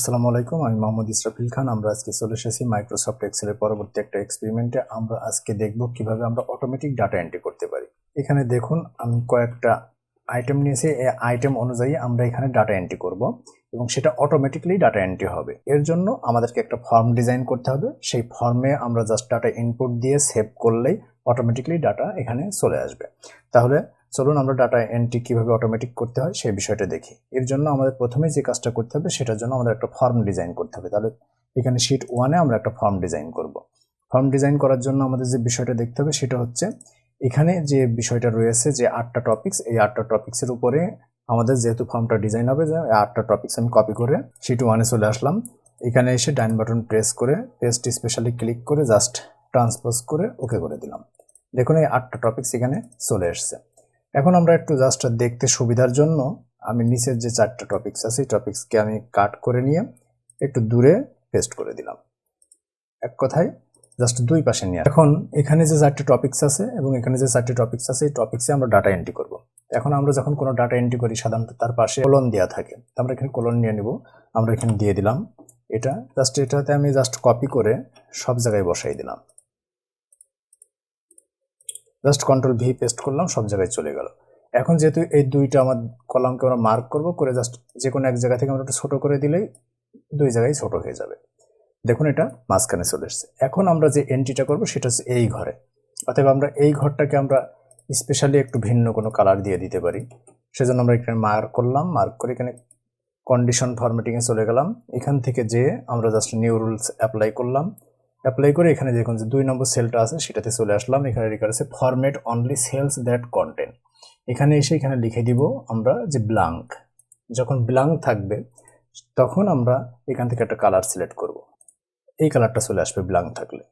আসসালামু আলাইকুম, আমি মোহাম্মদ ইসরাফিল খান। আমরা আজকে চলে এসেছি মাইক্রোসফট এক্সেলের পরবর্তী একটা এক্সপেরিমেন্টে। আমরা আজকে দেখব কিভাবে আমরা অটোমেটিক ডাটা এন্ট্রি করতে পারি। এখানে দেখুন, আমি কয়েকটা আইটেম নিয়েছি। এই আইটেম অনুযায়ী আমরা এখানে ডাটা এন্ট্রি করব এবং সেটা অটোমেটিকলি ডাটা এন্ট্রি হবে। এর জন্য আমাদেরকে একটা ফর্ম ডিজাইন করতে হবে। সেই ফর্মে আমরা জাস্ট ডাটা ইনপুট দিয়ে সেভ করলেই অটোমেটিকলি ডাটা এখানে চলে আসবে। তাহলে চলুন আমরা ডাটা এন্ট্রি কিভাবে অটোমেটিক করতে হয় সেই বিষয়টা দেখি। এর জন্য আমাদের প্রথমে যে কাজটা করতে হবে সেটার জন্য আমাদের একটা ফর্ম ডিজাইন করতে হবে। তাহলে এখানে শীট 1-এ আমরা একটা ফর্ম ডিজাইন করব। ফর্ম ডিজাইন করার জন্য আমাদের যে বিষয়টা দেখতে হবে সেটা হচ্ছে এখানে যে বিষয়টা রয়েছে যে 8টা টপিকস, এই 8টা টপিক্সের উপরে আমাদের যেহেতু ফর্মটা ডিজাইন হবে, যে 8টা টপিক্স আমি কপি করে শীট 1-এ চলে আসলাম। এখানে এসে ডান বাটন প্রেস করে পেস্ট স্পেশালি ক্লিক করে জাস্ট ট্রান্সপোজ করে ওকে করে দিলাম। দেখুন এই 8টা টপিক্স এখানে চলে এসছে। এখন আমরা একটু জাস্ট দেখতে সুবিধার জন্য আমি নিচের যে 4টা টপিক্স আছে এই টপিক্সকে আমি কাট করে নিয়ে একটু দূরে পেস্ট করে দিলাম। এক কথায় জাস্ট দুই পাশে নিয়ে। এখন এখানে যে 4টা টপিক্স আছে এবং এখানে যে 4টি টপিক্স আছে এই টপিক্সে আমরা ডাটা এন্ট্রি করব। এখন আমরা যখন কোনো ডাটা এন্ট্রি করি সাধারণত তার পাশে কোলন দেওয়া থাকে। আমরা এখানে কোলন নিয়ে নেব, আমরা এখানে দিয়ে দিলাম। এটাতে আমি জাস্ট কপি করে সব জায়গায় বসাই দিলাম। জাস্ট কন্ট্রোল ভি পেস্ট করলাম, সব জায়গায় চলে গেল। এখন যেহেতু এই দুইটা আমার কলামকে আমরা মার্ক করব, করে জাস্ট যে কোনো এক জায়গা থেকে আমরা একটু ছোট করে দিলেই দুই জায়গায় ছোট হয়ে যাবে। দেখুন এটা মাঝখানে চলে এসছে। এখন আমরা যে এন্ট্রিটা করব সেটা হচ্ছে এই ঘরে। অতএব আমরা এই ঘরটাকে আমরা স্পেশালি একটু ভিন্ন কোনো কালার দিয়ে দিতে পারি। সেজন্য আমরা এখানে মার্ক করলাম, মার্ক করে এখানে কন্ডিশন ফরম্যাটিংয়ে চলে গেলাম। এখান থেকে যে আমরা জাস্ট নিউ রুলস অ্যাপ্লাই করলাম। অ্যাপ্লাই করে এখানে দেখুন যে 2 নম্বর সেলটা আছে সেটাতে চলে আসলাম। এখানে লেখা আছে format only sales that content. এখানে এসে এখানে লিখে দিব আমরা যে ব্ল্যাঙ্ক। যখন ব্ল্যাঙ্ক থাকবে তখন আমরা এখান থেকে একটা কালার সিলেক্ট করব। এই কালারটা চলে আসবে ব্ল্যাঙ্ক থাকলে।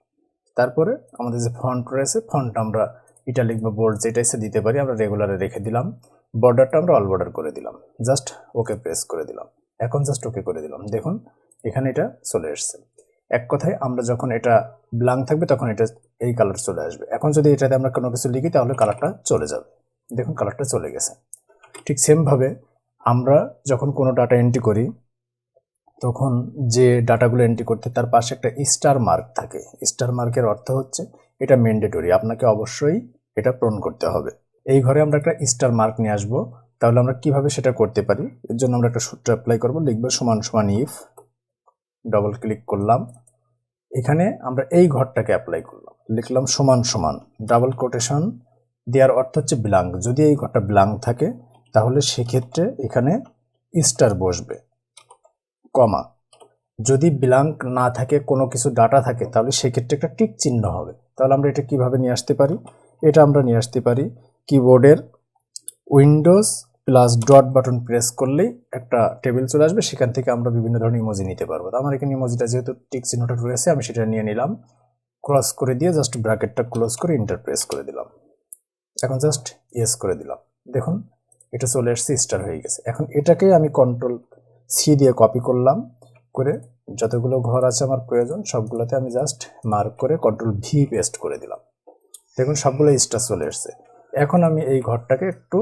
তারপরে আমাদের যে ফন্ট রয়েছে, ফন্ট আমরা ইটালিক বা বোল্ড যেটা ইচ্ছে দিতে পারি। আমরা রেগুলারে রেখে দিলাম। বর্ডারটা আমরা অল বর্ডার করে দিলাম। জাস্ট ওকে প্রেস করে দিলাম। এখন জাস্ট ওকে করে দিলাম। দেখুন এখানে এটা চলে এসছে। এক কথায় আমরা যখন এটা ব্ল্যাঙ্ক থাকবে তখন এটা এই কালার চলে আসবে। এখন যদি এটাতে আমরা কোনো কিছু লিখি তাহলে কালারটা চলে যাবে। দেখুন কালারটা চলে গেছে। ঠিক সেমভাবে আমরা যখন কোনো ডাটা এন্ট্রি করি তখন যে ডাটাগুলো এন্ট্রি করতে তার পাশে একটা স্টার মার্ক থাকে। স্টার মার্কের অর্থ হচ্ছে এটা ম্যান্ডেটরি, আপনাকে অবশ্যই এটা পূরণ করতে হবে। এই ঘরে আমরা একটা স্টার মার্ক নিয়ে আসবো। তাহলে আমরা কিভাবে সেটা করতে পারি, এর জন্য আমরা একটা সূত্র অ্যাপ্লাই করব। লিখব সমান সমান ইফ, ডবল ক্লিক করলাম, এখানে আমরা এই ঘরটাকে অ্যাপ্লাই করলাম, লিখলাম সমান সমান ডাবল কোটেশন দেওয়ার অর্থ হচ্ছে ব্ল্যাঙ্ক। যদি এই ঘরটা ব্ল্যাঙ্ক থাকে তাহলে সেক্ষেত্রে এখানে স্টার বসবে, কমা। যদি ব্ল্যাঙ্ক না থাকে, কোনো কিছু ডাটা থাকে, তাহলে সেক্ষেত্রে একটা টিক চিহ্ন হবে। তাহলে আমরা এটা কিভাবে নিয়ে আসতে পারি? এটা আমরা নিয়ে আসতে পারি কিবোর্ডের Windows plus dot button press করলেই একটা টেবিল চলে আসবে। সেখান থেকে আমরা বিভিন্ন ধরনের ইমোজি নিতে পারবো। তো আমার এখানে ইমোজিটা যেহেতু টিক চিহ্নটা রয়েছে আমি সেটা নিয়ে নিলাম। ক্রস করে দিয়ে জাস্ট ব্র্যাকেটটা ক্লোজ করে ইন্টার প্রেস করে দিলাম। এখন জাস্ট ইয়েস করে দিলাম। দেখুন এটা চলে আসছে, স্টার হয়ে গেছে। এখন এটাকে আমি কন্ট্রোল সি দিয়ে কপি করলাম, করে যতগুলো ঘর আছে আমার প্রয়োজন সবগুলোতে আমি জাস্ট মার্ক করে কন্ট্রোল ভি পেস্ট করে দিলাম। দেখুন সবগুলো স্টার চলে এসছে। এখন আমি এই ঘরটাকে একটু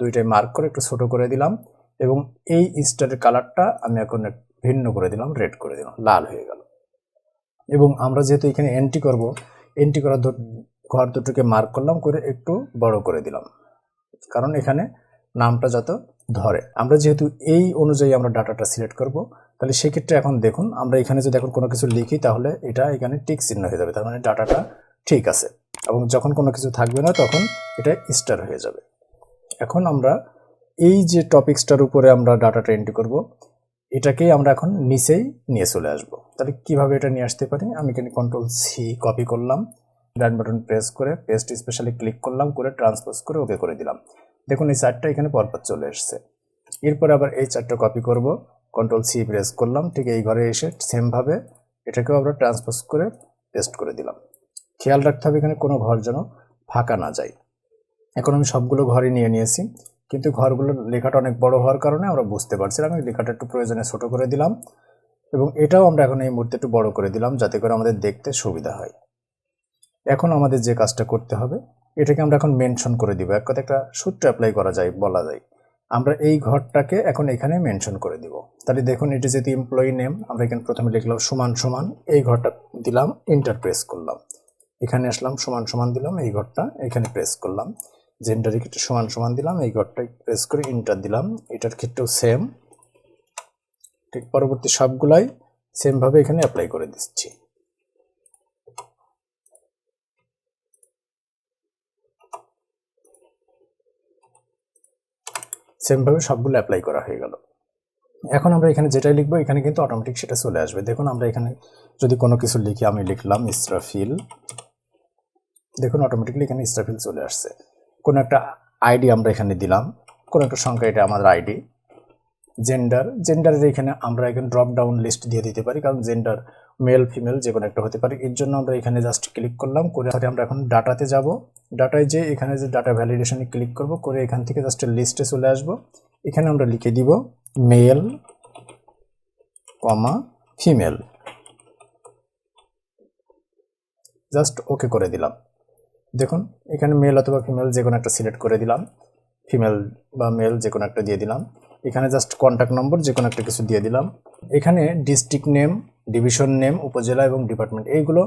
দুইটাই মার্ক করে একটু ছোট করে দিলাম এবং এই স্টারের কালারটা আমি এখন ভিন্ন করে দিলাম, রেড করে দিলাম, লাল হয়ে গেল। এবং আমরা যেহেতু এখানে এন্ট্রি করব, এন্ট্রি করার ঘর দুটোকে মার্ক করলাম, করে একটু বড় করে দিলাম, কারণ এখানে নামটা যত ধরে। আমরা যেহেতু এই অনুযায়ী আমরা ডাটাটা সিলেক্ট করব, তাহলে সেক্ষেত্রে এখন দেখুন আমরা এখানে যদি এখন কোনো কিছু লিখি তাহলে এটা এখানে টিক চিহ্ন হয়ে যাবে, তার মানে ডাটাটা ঠিক আছে। এবং যখন কোনো কিছু থাকবে না তখন এটা স্টার হয়ে যাবে। এখন আমরা এই যে টপিক্সটার উপরে আমরা ডাটাটা এন্ট্রি করব, এটাকেই আমরা এখন নিচেই নিয়ে চলে আসব। তাহলে কিভাবে এটা নিয়ে আসতে পারি? আমি এখানে কন্ট্রোল সি কপি করলাম, ডান বাটন প্রেস করে পেস্ট স্পেশালি ক্লিক করলাম, করে ট্রান্সপোজ করে ওকে করে দিলাম। দেখুন এই 4টা এখানে পরপর চলে এসছে। এরপরে আবার এই 4টা কপি করব, কন্ট্রোল সি প্রেস করলাম, ঠিক এই ঘরে এসে সেমভাবে এটাকেও আমরা ট্রান্সপোজ করে পেস্ট করে দিলাম। খেয়াল রাখতে হবে এখানে কোনো ঘর যেন ফাঁকা না যায়। এখন আমি সবগুলো ঘরই নিয়ে নিয়েছি, কিন্তু ঘরগুলোর লেখাটা অনেক বড় হওয়ার কারণে আমরা বুঝতে পারছিলাম। আমি লেখাটা একটু প্রয়োজনে ছোট করে দিলাম এবং এটাও আমরা এখন এই মুহূর্তে একটু বড় করে দিলাম যাতে করে আমাদের দেখতে সুবিধা হয়। এখন আমাদের যে কাজটা করতে হবে, এটাকে আমরা এখন মেনশন করে দিব। এক কথা একটা সূত্র অ্যাপ্লাই করা যায়, বলা যায়। আমরা এই ঘরটাকে এখন এখানে মেনশন করে দিব। তাহলে দেখুন এটা যেহেতু এমপ্লয়ি নেম, আমরা এখানে প্রথমে লিখলাম সমান সমান, এই ঘরটা দিলাম, এন্টার প্রেস করলাম, এখানে আসলাম সমান সমান দিলাম, এই ঘরটা এখানে প্রেস করলাম, জেন্ডারের ক্ষেত্রে সমান সমান দিলাম, এই ঘরটা প্রেস করে এন্টার দিলাম, এটার ক্ষেত্রেও সেম, ঠিক পরবর্তী সবগুলাই সেম ভাবে এখানে অ্যাপ্লাই করে দিচ্ছি। সেম ভাবে সবগুলো অ্যাপ্লাই করা হয়ে গেল। এখন আমরা এখানে যেটাই লিখবো এখানে কিন্তু অটোমেটিক সেটা চলে আসবে। দেখুন আমরা এখানে যদি কোনো কিছু লিখি, আমি লিখলাম ইসরাফিল, দেখুন অটোমেটিকলি এখানে ইসরাফিল চলে আসছে। কোনো একটা আইডি আমরা এখানে দিলাম, কোনো একটা সংখ্যা, এটা আমাদের আইডি। জেন্ডারের এখানে আমরা এখানে ড্রপ ডাউন লিস্ট দিয়ে দিতে পারি, কারণ জেন্ডার মেল ফিমেল যে কোনো একটা হতে পারে। এর জন্য আমরা এখানে জাস্ট ক্লিক করলাম, করে আমরা এখন ডাটাতে যাব, ডাটায় যে এখানে যে ডাটা ভ্যালিডেশনে ক্লিক করব, করে এখান থেকে জাস্ট লিস্টে চলে আসব। এখানে আমরা লিখে দিব মেল কমা ফিমেল, জাস্ট ওকে করে দিলাম। দেখুন এখানে মেল অথবা ফিমেল যে কোনো একটা সিলেক্ট করে দিলাম, ফিমেল বা মেল যে কোনো একটা দিয়ে দিলাম। এখানে জাস্ট কন্ট্যাক্ট নম্বর যে কোনো একটা কিছু দিয়ে দিলাম। এখানে ডিস্ট্রিক্ট নেম, ডিভিশন নেম, উপজেলা এবং ডিপার্টমেন্ট, এইগুলো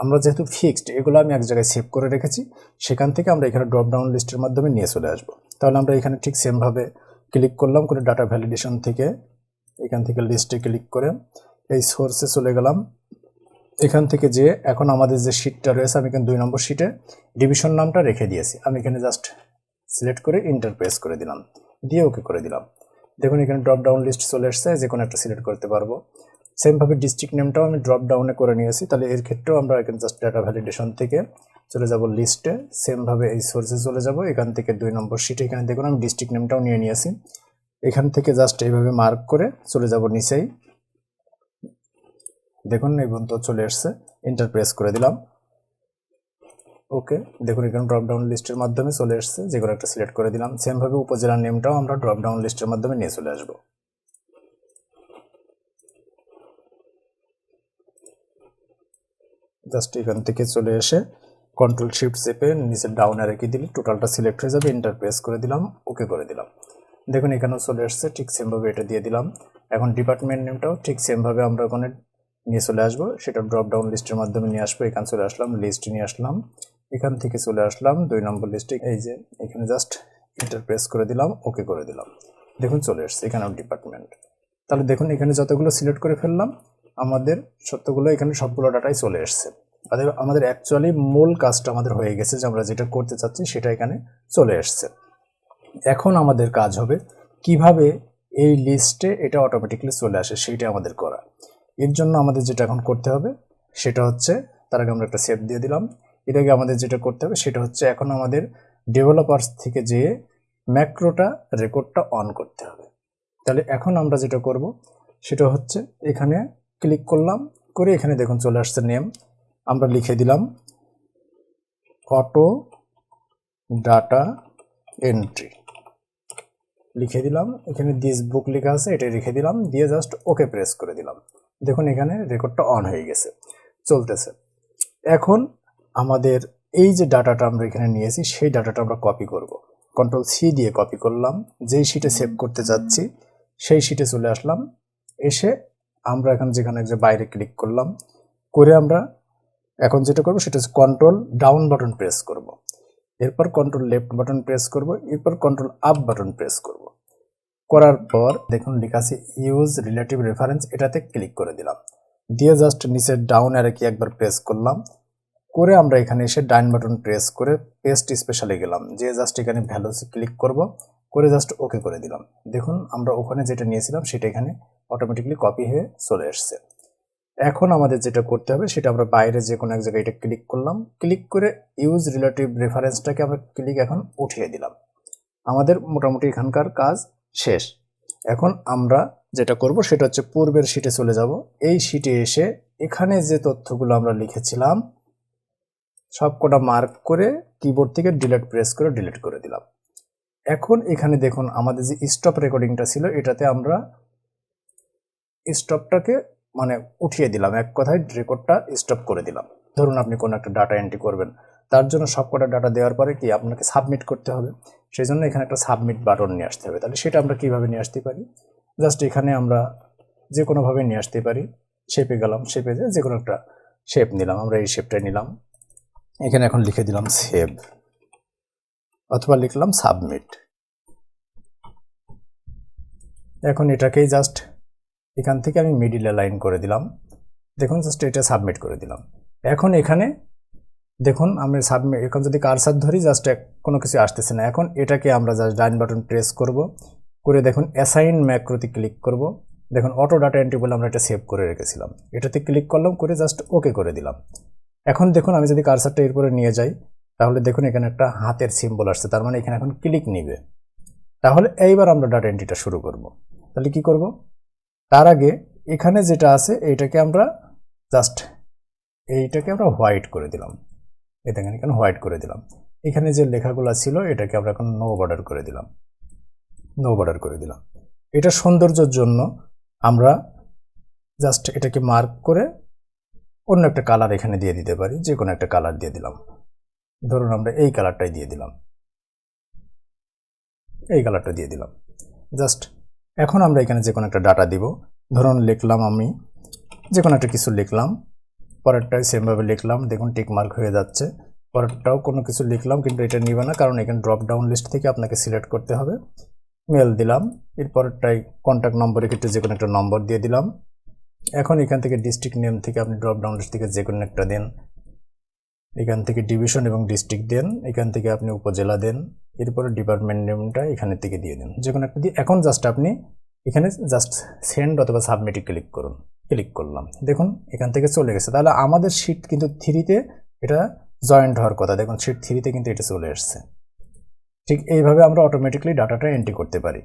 আমরা যেহেতু ফিক্সড, এগুলো আমি এক জায়গায় সেভ করে রেখেছি, সেখান থেকে আমরা এখানে ড্রপ ডাউন লিস্টের মাধ্যমে নিয়ে চলে আসবো। তাহলে আমরা এখানে ঠিক সেমভাবে ক্লিক করলাম, করে ডাটা ভ্যালিডেশন থেকে এখান থেকে লিস্টে ক্লিক করে এই সোর্সে চলে গেলাম। এখান থেকে যে এখন আমাদের যে শিটটা রয়েছে, আমি এখানে 2 নম্বর শিটে ডিভিশন নামটা রেখে দিয়েছি, আমি এখানে জাস্ট সিলেক্ট করে এন্টার প্রেস করে দিলাম, দিয়ে ওকে করে দিলাম। দেখুন এখানে ড্রপ ডাউন লিস্ট চলে আসছে, যে কোনো একটা সিলেক্ট করতে পারবো। সেমভাবে ডিস্ট্রিক্ট নেমটাও আমি ড্রপ ডাউনে করে নিয়েছি, তাহলে এর ক্ষেত্রেও আমরা এখানে জাস্ট ডাটা ভ্যালিডেশন থেকে চলে যাব লিস্টে, সেমভাবে এই সোর্সে চলে যাব। এখান থেকে 2 নম্বর শিটে এখানে দেখুন আমি ডিস্ট্রিক্ট নেমটাও নিয়ে নিয়েছি, এখান থেকে জাস্ট এইভাবে মার্ক করে চলে যাব নিচেই। দেখুন এই পর্যন্ত চলে আসছে, এন্টার প্রেস করে দিলাম, ওকে। দেখুন এখানে ড্রপ ডাউন লিস্টের মাধ্যমে চলে আসছে, যে কোনো একটা সিলেক্ট করে দিলাম। সেমভাবে উপজেলার নেমটাও আমরা ড্রপ ডাউন লিস্টের মাধ্যমে নিয়ে চলে আসবো। জাস্ট এখান থেকে চলে এসে কন্ট্রোল শিফট চেপে নিচে ডাউনে রেখে দিলে টোটালটা সিলেক্ট হয়ে যাবে, এন্টার প্রেস করে দিলাম, ওকে করে দিলাম। দেখুন এখানেও চলে আসছে, ঠিক সেমভাবে এটা দিয়ে দিলাম। এখন ডিপার্টমেন্ট নেমটাও ঠিক সেমভাবে আমরা ওখানে নিয়ে চলে আসবো, সেটা ড্রপ ডাউন লিস্টের মাধ্যমে নিয়ে আসবো। এখানে চলে আসলাম, লিস্ট নিয়ে আসলাম, এখান থেকে চলে আসলাম 2 নম্বর লিস্টে, এই যে এখানে জাস্ট এন্টার প্রেস করে দিলাম, ওকে করে দিলাম। দেখুন চলে আসছে এখানেও ডিপার্টমেন্ট। তাহলে দেখুন এখানে যতগুলো সিলেক্ট করে ফেললাম, আমাদের সত্যগুলো এখানে সবগুলো ডাটাই চলে আসছে। আমাদের অ্যাকচুয়ালি মূল কাজটা আমাদের হয়ে গেছে, যে আমরা যেটা করতে চাচ্ছি সেটা এখানে চলে আসছে। এখন আমাদের কাজ হবে কিভাবে এই লিস্টে এটা অটোমেটিকলি চলে আসে সেইটা আমাদের করা। এর জন্য আমাদের যেটা এখন করতে হবে সেটা হচ্ছে, তার আগে আমরা একটা সেভ দিয়ে দিলাম। এর আগে আমাদের যেটা করতে হবে সেটা হচ্ছে, এখন আমাদের ডেভেলপার্স থেকে যেয়ে ম্যাক্রোটা রেকর্ডটা অন করতে হবে। তাহলে এখন আমরা যেটা করব সেটা হচ্ছে, এখানে ক্লিক করলাম, করে এখানে দেখুন চলে আসছে নেম, আমরা লিখে দিলাম অটো ডাটা এন্ট্রি, লিখে দিলাম। এখানে দিস বুক লেখা আছে, এটা লিখে দিলাম, দিয়ে জাস্ট ওকে প্রেস করে দিলাম। দেখুন এখানে রেকর্ডটা অন হয়ে গেছে, চলতেছে। এখন আমাদের এই যে ডাটাটা আমরা এখানে নিয়েছি, সেই ডাটাটা আমরা কপি করব। কন্ট্রোল সি দিয়ে কপি করলাম, যেই শিটে সেভ করতে যাচ্ছি সেই শিটে চলে আসলাম। এসে আমরা এখন যেখানে যে বাইরে ক্লিক করলাম, করে আমরা এখন যেটা করব সেটা হচ্ছে কন্ট্রোল ডাউন বাটন প্রেস করব, এরপর কন্ট্রোল লেফট বাটন প্রেস করব, এরপর কন্ট্রোল আপ বাটন প্রেস করব। করার পর দেখুন লেখা আছে ইউজ রিলেটিভ রেফারেন্স, এটাতে ক্লিক করে দিলাম, দিয়ে জাস্ট নিচে ডাউন অ্যারো কি একবার প্রেস করলাম, করে আমরা এখানে এসে ডাইন বাটন প্রেস করে পেস্ট স্পেশালে গেলাম, যে জাস্ট এখানে ভ্যালুসে ক্লিক করব, করে জাস্ট ওকে করে দিলাম। দেখুন আমরা ওখানে যেটা নিয়েছিলাম সেটা এখানে অটোমেটিকলি কপি হয়ে চলে আসছে। এখন আমাদের যেটা করতে হবে সেটা, আমরা বাইরে যে কোনো এক জায়গায় এটা ক্লিক করলাম, ক্লিক করে ইউজ রিলেটিভ রেফারেন্সটাকে আমরা ক্লিক এখন উঠিয়ে দিলাম। আমাদের মোটামুটি এখানকার কাজ শেষ। এখন আমরা যেটা করব সেটা হচ্ছে পূর্বের শিটে চলে যাব। এই শিটে এসে এখানে যে তথ্যগুলো আমরা লিখেছিলাম সবকটা মার্ক করে কিবোর্ড থেকে ডিলিট প্রেস করে ডিলিট করে দিলাম। এখন এখানে দেখুন আমাদের যে স্টপ রেকর্ডিংটা ছিল, এটাতে আমরা স্টপটাকে মানে উঠিয়ে দিলাম, এক কথায় রেকর্ডটা স্টপ করে দিলাম। ধরুন আপনি কোনো একটা ডাটা এন্ট্রি করবেন, তার জন্য সবকটা ডাটা দেওয়ার পরে কি আপনাকে সাবমিট করতে হবে, সেই জন্য এখানে একটা সাবমিট বাটন নিয়ে আসতে হবে। তাহলে সেটা আমরা কিভাবে নিয়ে আসতে পারি, জাস্ট এখানে আমরা যে কোনোভাবে নিয়ে আসতে পারি। শেপে গেলাম, শেপে যে কোনো একটা শেপ নিলাম, আমরা এই শেপটাই নিলাম, এখানে এখন লিখে দিলাম সেভ অথবা লিখলাম সাবমিট। এখন এটাকেই জাস্ট এখান থেকে আমি মিডিলে লাইন করে দিলাম, দেখুন জাস্ট এটা সাবমিট করে দিলাম। এখন এখানে দেখুন আমি সাবমিট, এখন যদি কারসার ধরি জাস্ট কোনো কিছু আসতেছে না। এখন এটাকে আমরা জাস্ট ডান বাটন প্রেস করব, করে দেখুন অ্যাসাইন ম্যাক্রোতে ক্লিক করব, দেখুন অটো ডাটা এন্ট্রি বলে আমরা এটা সেভ করে রেখেছিলাম, এটাতে ক্লিক করলাম, করে জাস্ট ওকে করে দিলাম। এখন দেখুন আমি যদি কারসারটা এরপরে নিয়ে যাই, তাহলে দেখুন এখানে একটা হাতের সিম্বল আসছে, তার মানে এখানে এখন ক্লিক নিবে। তাহলে এইবার আমরা ডাটা এন্ট্রিটা শুরু করব। তাহলে কি করব, তার আগে এখানে যেটা আছে এইটাকে আমরা জাস্ট এইটাকে আমরা হোয়াইট করে দিলাম, এটা এখানে হোয়াইট করে দিলাম। এখানে যে লেখাগুলো ছিল এটাকে আমরা এখন নো বর্ডার করে দিলাম, নো বর্ডার করে দিলাম। এটা সৌন্দর্যের জন্য আমরা জাস্ট এটাকে মার্ক করে অন্য একটা কালার এখানে দিয়ে দিতে পারি, যে কোনো একটা কালার দিয়ে দিলাম, ধরুন আমরা এই কালারটাই দিয়ে দিলাম, এই কালারটা দিয়ে দিলাম। জাস্ট এখন আমরা এখানে যে কোনো একটা ডাটা দিব, ধরুন লিখলাম আমি যে কোনো একটা কিছু লিখলাম, পরেরটাই সেমভাবে লিখলাম, দেখুন টিক মার্ক হয়ে যাচ্ছে। পরেরটাও কোনো কিছু লিখলাম, কিন্তু এটা নিবে না, কারণ এখানে ড্রপ ডাউন লিস্ট থেকে আপনাকে সিলেক্ট করতে হবে। মেল দিলাম, এরপরেরটাই কন্ট্যাক্ট নম্বরে ক্ষেত্রে যে কোনো একটা নম্বর দিয়ে দিলাম। এখন এখান থেকে ডিস্ট্রিক্ট নেম থেকে আপনি ড্রপ ডাউন লিস্ট থেকে যে কোনো একটা দেন, এখান থেকে ডিভিশন এবং ডিস্ট্রিক্ট দেন, এখান থেকে আপনি উপজেলা দেন, এরপরে ডিপার্টমেন্ট নেমটা এখানে থেকে দিয়ে দেন, যে কোনো একটা দিয়ে। এখন জাস্ট আপনি এখানে জাস্ট সেন্ড অথবা সাবমিটে ক্লিক করুন, ক্লিক করলাম, দেখুন এখান থেকে চলে গেছে। তাহলে আমাদের শিট কিন্তু 3-তে এটা জয়েন্ট হওয়ার কথা, দেখুন শিট 3-তে কিন্তু এটা চলে এসছে। ঠিক এইভাবে আমরা অটোমেটিকলি ডাটাটা এন্ট্রি করতে পারি।